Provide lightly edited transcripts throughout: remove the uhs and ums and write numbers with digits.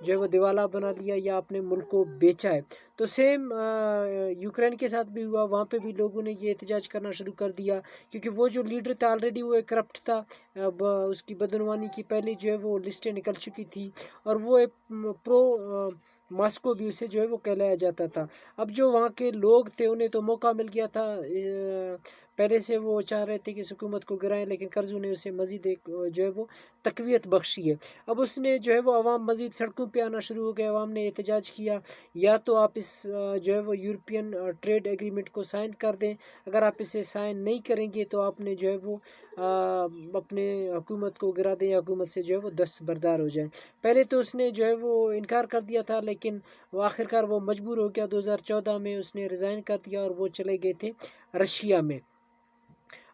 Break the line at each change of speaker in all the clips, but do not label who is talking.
جو ہے وہ دیوالا بنا لیا یا اپنے ملک کو بیچا ہے۔ تو سیم یوکرین کے ساتھ بھی ہوا، وہاں پہ بھی لوگوں نے یہ احتجاج کرنا شروع کر دیا، کیونکہ وہ جو لیڈر تھا آلریڈی وہ ایک کرپٹ تھا، اب اس کی بدعنوانی کی پہلے جو ہے وہ لسٹیں نکل چکی تھی، اور وہ ایک پرو ماسکو بھی اسے جو ہے وہ کہلایا جاتا تھا۔ اب جو وہاں کے لوگ تھے انہیں تو موقع مل گیا تھا، پہلے سے وہ چاہ رہے تھے کہ اس حکومت کو گرائیں، لیکن قرضوں نے اسے مزید ایک جو ہے وہ تقویت بخشی ہے۔ اب اس نے جو ہے وہ عوام مزید سڑکوں پہ آنا شروع ہو گئے، عوام نے احتجاج کیا، یا تو آپ اس جو ہے وہ یورپین ٹریڈ ایگریمنٹ کو سائن کر دیں، اگر آپ اسے سائن نہیں کریں گے تو آپ نے جو ہے وہ اپنے حکومت کو گرا دیں، یا حکومت سے جو ہے وہ دستبردار ہو جائیں۔ پہلے تو اس نے جو ہے وہ انکار کر دیا تھا، لیکن وہ آخرکار وہ مجبور ہو گیا، 2014 میں اس نے ریزائن کر دیا اور وہ چلے گئے تھے رشیا میں۔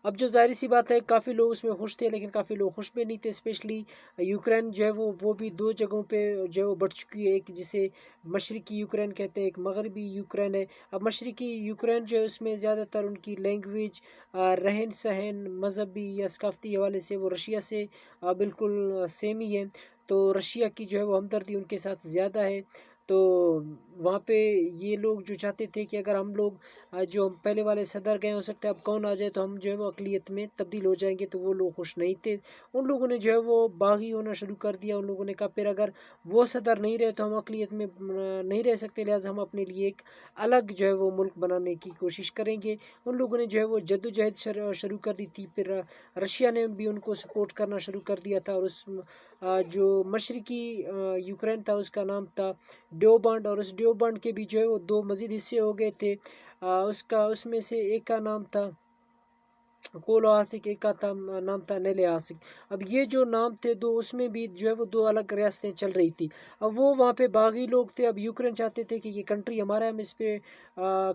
اب جو ظاہر سی بات ہے کافی لوگ اس میں خوش تھے، لیکن کافی لوگ خوش بھی نہیں تھے، اسپیشلی یوکرین جو ہے وہ بھی دو جگہوں پہ جو ہے وہ بٹ چکی ہے، ایک جسے مشرقی یوکرین کہتے ہیں، ایک مغربی یوکرین ہے۔ اب مشرقی یوکرین جو ہے اس میں زیادہ تر ان کی لینگویج، رہن سہن، مذہبی یا ثقافتی حوالے سے وہ رشیا سے بالکل سیم ہی ہے، تو رشیا کی جو ہے وہ ہمدردی ان کے ساتھ زیادہ ہے۔ تو وہاں پہ یہ لوگ جو چاہتے تھے کہ اگر ہم لوگ جو ہم پہلے والے صدر گئے، ہو سکتا ہے اب کون آ جائے تو ہم جو ہے وہ اقلیت میں تبدیل ہو جائیں گے، تو وہ لوگ خوش نہیں تھے۔ ان لوگوں نے جو ہے وہ باغی ہونا شروع کر دیا، ان لوگوں نے کہا پھر اگر وہ صدر نہیں رہے تو ہم اقلیت میں نہیں رہ سکتے، لہٰذا ہم اپنے لیے ایک الگ جو ہے وہ ملک بنانے کی کوشش کریں گے۔ ان لوگوں نے جو ہے وہ جدوجہد شروع کر دی تھی، پھر رشیا نے بھی ان کو سپورٹ کرنا شروع کر دیا تھا، اور اس جو مشرقی یوکرین تھا اس کا نام تھا ڈیوبانڈ، اور اس ڈیوبانڈ کے بھی جو ہے وہ دو مزید حصے ہو گئے تھے، اس میں سے ایک کا نام تھا کولو آسک، ایک کا نام تھا نیلے آسک۔ اب یہ جو نام تھے دو، اس میں بھی جو ہے وہ دو الگ ریاستیں چل رہی تھی۔ اب وہ وہاں پہ باغی لوگ تھے، اب یوکرین چاہتے تھے کہ یہ کنٹری ہمارا ہے، ہم اس پہ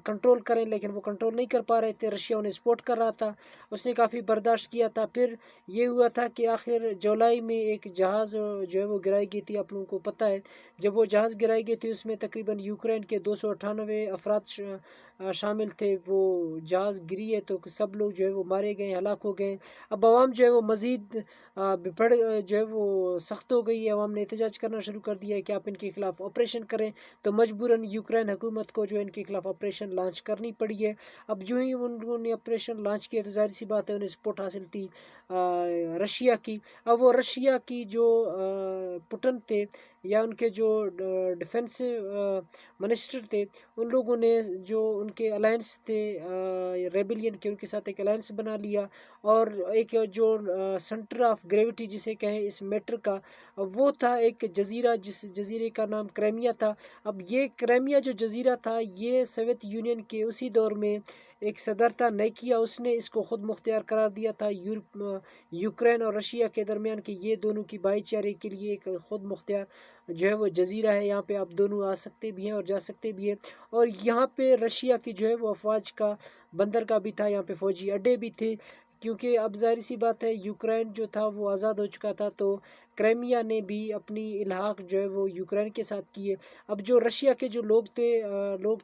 کنٹرول کریں، لیکن وہ کنٹرول نہیں کر پا رہے تھے، رشیا انہیں سپورٹ کر رہا تھا، اس نے کافی برداشت کیا تھا۔ پھر یہ ہوا تھا کہ آخر جولائی میں ایک جہاز جو ہے وہ گرائی گئی تھی، آپ لوگوں کو پتہ ہے، جب وہ جہاز گرائی گئی تھی اس میں تقریباً یوکرین کے 298 افراد شامل تھے، وہ جہاز گری ہے تو سب لوگ جو ہے وہ مارے گئے، ہلاک ہو گئے۔ اب عوام جو ہے وہ مزید بپڑ جو ہے وہ سخت ہو گئی ہے، عوام نے احتجاج کرنا شروع کر دیا ہے کہ آپ ان کے خلاف آپریشن کریں، تو مجبوراً یوکرین حکومت کو جو ہے ان کے خلاف آپریشن لانچ کرنی پڑی ہے۔ اب جو ہی انہوں نے آپریشن لانچ کیا تو ظاہر سی بات ہے انہیں سپورٹ حاصل تھی رشیا کی۔ اب وہ رشیا کی جو پوٹن تھے، یا ان کے جو ڈیفنس منسٹر تھے، ان لوگوں نے جو ان کے الائنس تھے ریبیلین کے، ان کے ساتھ ایک الائنس بنا لیا، اور ایک جو سنٹر آف گریوٹی جسے کہیں اس میٹر کا، وہ تھا ایک جزیرہ، جس جزیرے کا نام کریمیا تھا۔ اب یہ کریمیا جو جزیرہ تھا یہ سوویت یونین کے اسی دور میں ایک صدر تھا نیکیا، اس نے اس کو خود مختار قرار دیا تھا یوکرین اور رشیا کے درمیان، کہ یہ دونوں کی بھائی چارے کے لیے ایک خود مختار جو ہے وہ جزیرہ ہے، یہاں پہ آپ دونوں آ سکتے بھی ہیں اور جا سکتے بھی ہیں۔ اور یہاں پہ رشیا کی جو ہے وہ افواج کا بندر کا بھی تھا، یہاں پہ فوجی اڈے بھی تھے، کیونکہ اب ظاہر سی بات ہے یوکرین جو تھا وہ آزاد ہو چکا تھا، تو کریمیا نے بھی اپنی الحاق جو ہے وہ یوکرین کے ساتھ کیے۔ اب جو رشیا کے جو لوگ تھے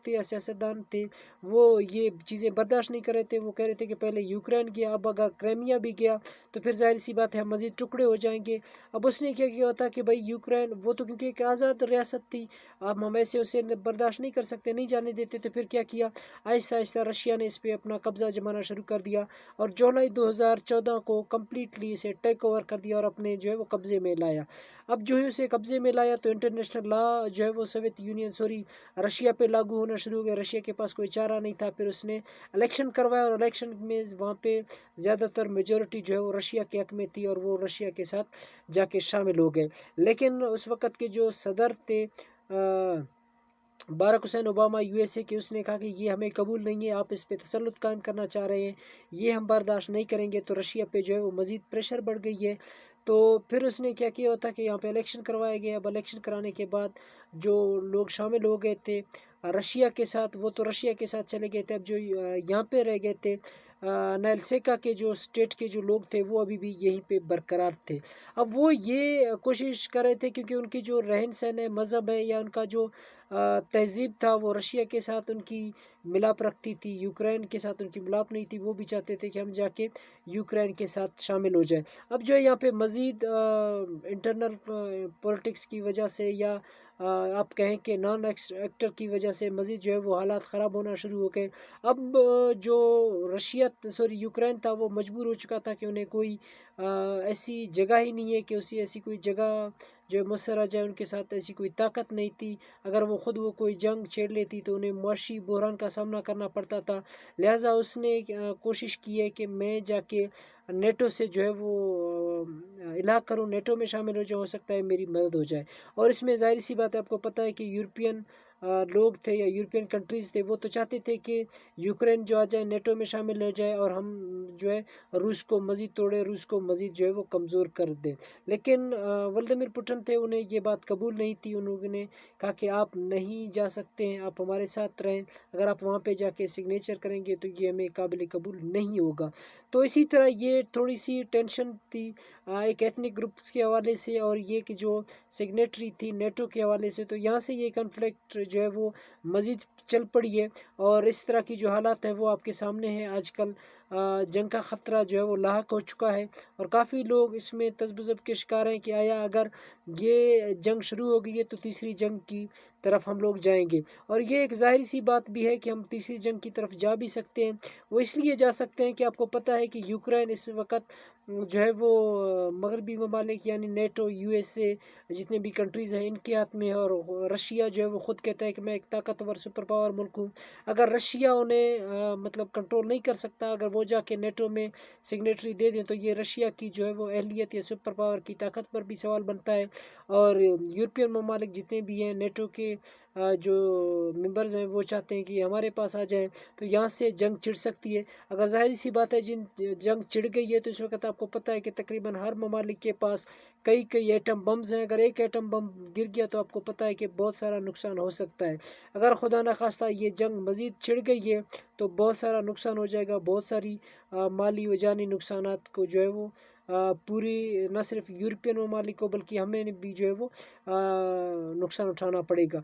یا سیاستدان تھے، وہ یہ چیزیں برداشت نہیں کر رہے تھے، وہ کہہ رہے تھے کہ پہلے یوکرین گیا، اب اگر کریمیا بھی گیا تو پھر ظاہر سی بات ہے ہم مزید ٹکڑے ہو جائیں گے۔ اب اس نے کیا کیا تھا کہ بھائی یوکرین وہ تو کیونکہ ایک آزاد ریاست تھی، اب ہم ایسے اسے برداشت نہیں کر سکتے، نہیں جانے دیتے، تو پھر کیا کیا، آہستہ آہستہ رشیا نے اس پہ اپنا قبضہ جمانا شروع کر دیا، اور جولائی 2014 کو کمپلیٹلی اسے ٹیک اوور کر دیا اور اپنے جو ہے وہ قبضے میں لایا۔ اب جو ہے اسے قبضے میں لایا تو انٹرنیشنل لا جو ہے وہ رشیا پہ لاگو ہونا شروع ہو گیا، رشیا کے پاس کوئی چارہ نہیں تھا، پھر اس نے الیکشن کروایا، اور الیکشن میں وہاں پہ زیادہ تر میجورٹی جو ہے وہ رشیا کے حق میں تھی، اور وہ رشیا کے ساتھ جا کے شامل ہو گئے۔ لیکن اس وقت کے جو صدر تھے Barack Hussain Obama U S A کے، اس نے کہا کہ یہ ہمیں قبول نہیں ہے، آپ اس پہ تسلط قائم کرنا چاہ رہے ہیں، یہ ہم برداشت نہیں کریں گے، تو رشیا پہ جو ہے وہ مزید پریشر بڑھ گئی ہے۔ تو پھر اس نے کیا کیا ہوتا کہ یہاں پہ الیکشن کروایا گیا۔ اب الیکشن کرانے کے بعد جو لوگ شامل ہو گئے تھے رشیا کے ساتھ، وہ تو رشیا کے ساتھ چلے گئے تھے، اب جو یہاں پہ رہ گئے تھے نیلسیکا کے جو اسٹیٹ کے جو لوگ تھے وہ ابھی بھی یہیں پہ برقرار تھے۔ اب وہ یہ کوشش کر رہے تھے، کیونکہ ان کی جو رہن سہن ہے، مذہب ہے، یا ان کا جو تہذیب تھا، وہ رشیا کے ساتھ ان کی ملاپ رکھتی تھی، یوکرین کے ساتھ ان کی ملاپ نہیں تھی، وہ بھی چاہتے تھے کہ ہم جا کے یوکرین کے ساتھ شامل ہو جائیں۔ اب جو ہے یہاں پہ مزید انٹرنل پولیٹکس کی وجہ سے، یا آپ کہیں کہ نان ایکٹر کی وجہ سے مزید جو ہے وہ حالات خراب ہونا شروع ہو گئے۔ اب جو یوکرین تھا وہ مجبور ہو چکا تھا کہ انہیں کوئی ایسی جگہ ہی نہیں ہے کہ اسی ایسی کوئی جگہ جو مصر آ جائے، ان کے ساتھ ایسی کوئی طاقت نہیں تھی۔ اگر وہ خود کوئی جنگ چھیڑ لیتی تو انہیں معاشی بحران کا سامنا کرنا پڑتا تھا، لہٰذا اس نے کوشش کی ہے کہ میں جا کے نیٹو سے جو ہے وہ الحاق کروں، نیٹو میں شامل ہو جاؤں، ہو سکتا ہے میری مدد ہو جائے۔ اور اس میں ظاہر سی بات ہے، آپ کو پتہ ہے کہ یورپین لوگ تھے یا یورپین کنٹریز تھے، وہ تو چاہتے تھے کہ یوکرین جو آ جائے نیٹو میں شامل ہو جائے اور ہم جو ہے روس کو مزید توڑے، روس کو مزید جو ہے وہ کمزور کر دیں۔ لیکن ولادیمیر پوٹن تھے، انہیں یہ بات قبول نہیں تھی، انہوں نے کہا کہ آپ نہیں جا سکتے ہیں، آپ ہمارے ساتھ رہیں، اگر آپ وہاں پہ جا کے سگنیچر کریں گے تو یہ ہمیں قابل قبول نہیں ہوگا۔ تو اسی طرح یہ تھوڑی سی ٹینشن تھی ایک ایتھنک گروپس کے حوالے سے، اور یہ کہ جو سگنیٹری تھی نیٹو کے حوالے سے، تو یہاں سے یہ کنفلکٹ جو ہے وہ مزید چل پڑی ہے۔ اور اس طرح کی جو حالات ہیں وہ آپ کے سامنے ہیں۔ آج کل جنگ کا خطرہ جو ہے وہ لاحق ہو چکا ہے، اور کافی لوگ اس میں تذبذب کے شکار ہیں کہ آیا اگر یہ جنگ شروع ہو گئی ہے تو تیسری جنگ کی طرف ہم لوگ جائیں گے۔ اور یہ ایک ظاہری سی بات بھی ہے کہ ہم تیسری جنگ کی طرف جا بھی سکتے ہیں۔ وہ اس لیے جا سکتے ہیں کہ آپ کو پتہ ہے کہ یوکرین اس وقت جو ہے وہ مغربی ممالک یعنی نیٹو، یو ایس اے، جتنے بھی کنٹریز ہیں ان کے ہاتھ میں ہے، اور رشیا جو ہے وہ خود کہتا ہے کہ میں ایک طاقتور سپر پاور ملک ہوں۔ اگر رشیا انہیں مطلب کنٹرول نہیں کر سکتا، اگر وہ جا کے نیٹو میں سگنیٹری دے دیں، تو یہ رشیا کی جو ہے وہ اہلیت یا سپر پاور کی طاقت پر بھی سوال بنتا ہے۔ اور یورپین ممالک جتنے بھی ہیں نیٹو کے جو ممبرز ہیں، وہ چاہتے ہیں کہ ہمارے پاس آ جائیں، تو یہاں سے جنگ چھڑ سکتی ہے۔ اگر ظاہری سی بات ہے جنگ چھڑ گئی ہے تو اس وقت آپ کو پتہ ہے کہ تقریباً ہر ممالک کے پاس کئی ایٹم بمز ہیں۔ اگر ایک ایٹم بم گر گیا تو آپ کو پتہ ہے کہ بہت سارا نقصان ہو سکتا ہے۔ اگر خدا نخواستہ یہ جنگ مزید چھڑ گئی ہے تو بہت سارا نقصان ہو جائے گا، بہت ساری مالی و جانی نقصانات کو جو ہے وہ پوری نہ صرف یورپین ممالک کو بلکہ ہمیں بھی جو ہے وہ نقصان اٹھانا پڑے گا۔